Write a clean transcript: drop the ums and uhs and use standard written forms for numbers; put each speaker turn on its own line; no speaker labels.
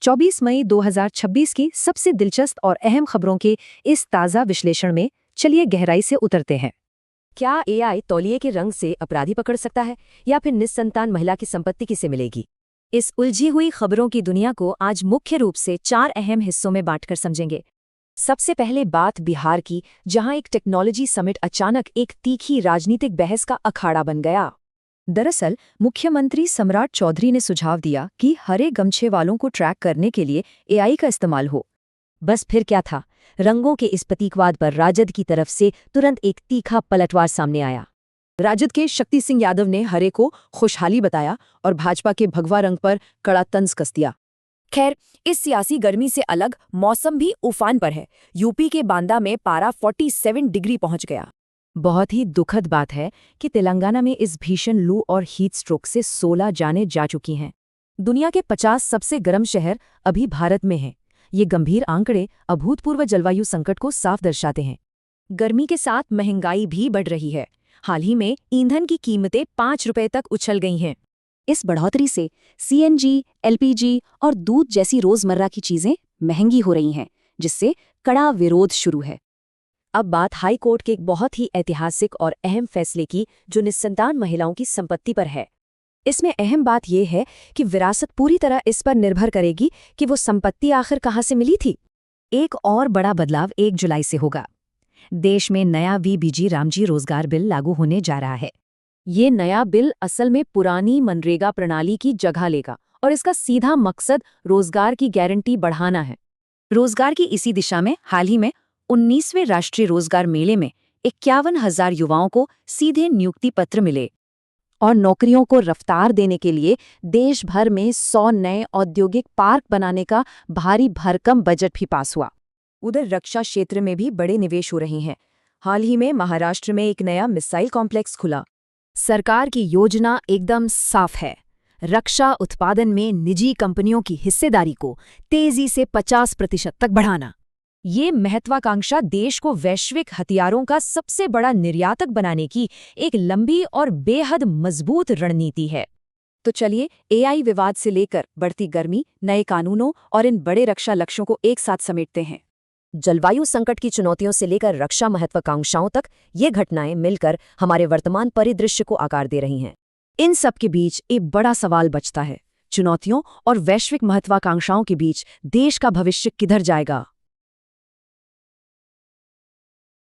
24 मई 2026 की सबसे दिलचस्प और अहम खबरों के इस ताज़ा विश्लेषण में चलिए गहराई से उतरते हैं।
क्या एआई तौलिए के रंग से अपराधी पकड़ सकता है या फिर निस्संतान महिला की संपत्ति किसे मिलेगी?
इस उलझी हुई खबरों की दुनिया को आज मुख्य रूप से 4 अहम हिस्सों में बांटकर समझेंगे। सबसे पहले बात बिहार की, जहां एक टेक्नोलॉजी समिट अचानक एक तीखी राजनीतिक बहस का अखाड़ा बन गया। दरअसल मुख्यमंत्री सम्राट चौधरी ने सुझाव दिया कि हरे गमछे वालों को ट्रैक करने के लिए एआई का इस्तेमाल हो।
बस फिर क्या था, रंगों के इस प्रतीकवाद पर राजद की तरफ से तुरंत एक तीखा पलटवार सामने आया।
राजद के शक्ति सिंह यादव ने हरे को खुशहाली बताया और भाजपा के भगवा रंग पर कड़ा तंज कस दिया। खैर, इस सियासी गर्मी से अलग मौसम भी उफान पर है। यूपी के बांदा में पारा 47 डिग्री पहुंच गया। बहुत ही दुखद बात है कि तेलंगाना में इस भीषण लू और हीट स्ट्रोक से 16 जानें जा चुकी हैं। दुनिया के 50 सबसे गर्म शहर अभी भारत में हैं। ये गंभीर आंकड़े अभूतपूर्व जलवायु संकट को साफ दर्शाते हैं। गर्मी के साथ महंगाई भी बढ़ रही है। हाल ही में ईंधन की कीमतें 5 रुपए तक उछल गई हैं। इस बढ़ोतरी से सीएनजी, एलपीजी और दूध जैसी रोजमर्रा की चीजें महंगी हो रही हैं, जिससे कड़ा विरोध शुरू है। अब बात हाई कोर्ट के एक बहुत ही ऐतिहासिक और अहम फैसले की, जो निस्संतान महिलाओं की संपत्ति पर है। इसमें अहम बात यह है कि विरासत पूरी तरह इस पर निर्भर करेगी कि वो संपत्ति आखिर कहाँ से मिली थी। एक और बड़ा बदलाव 1 जुलाई से होगा। देश में नया वीबीजी रामजी रोजगार बिल लागू होने जा रहा है। ये नया बिल असल में पुरानी मनरेगा प्रणाली की जगह लेगा और इसका सीधा मकसद रोजगार की गारंटी बढ़ाना है। रोजगार की इसी दिशा में हाल ही में 19वें राष्ट्रीय रोजगार मेले में 51,000 युवाओं को सीधे नियुक्ति पत्र मिले और नौकरियों को रफ्तार देने के लिए देश भर में 100 नए औद्योगिक पार्क बनाने का भारी भरकम बजट भी पास हुआ। उधर रक्षा क्षेत्र में भी बड़े निवेश हो रहे हैं। हाल ही में महाराष्ट्र में एक नया मिसाइल कॉम्प्लेक्स खुला। सरकार की योजना एकदम साफ है, रक्षा उत्पादन में निजी कंपनियों की हिस्सेदारी को तेजी से 50% तक बढ़ाना। ये महत्वाकांक्षा देश को वैश्विक हथियारों का सबसे बड़ा निर्यातक बनाने की एक लंबी और बेहद मजबूत रणनीति है। तो चलिए एआई विवाद से लेकर बढ़ती गर्मी, नए कानूनों और इन बड़े रक्षा लक्ष्यों को एक साथ समेटते हैं।
जलवायु संकट की चुनौतियों से लेकर रक्षा महत्वाकांक्षाओं तक ये घटनाएं मिलकर हमारे वर्तमान परिदृश्य को आकार दे रही हैं।
इन सब के बीच एक बड़ा सवाल बचता है, चुनौतियों और वैश्विक महत्वाकांक्षाओं के बीच देश का भविष्य किधर जाएगा।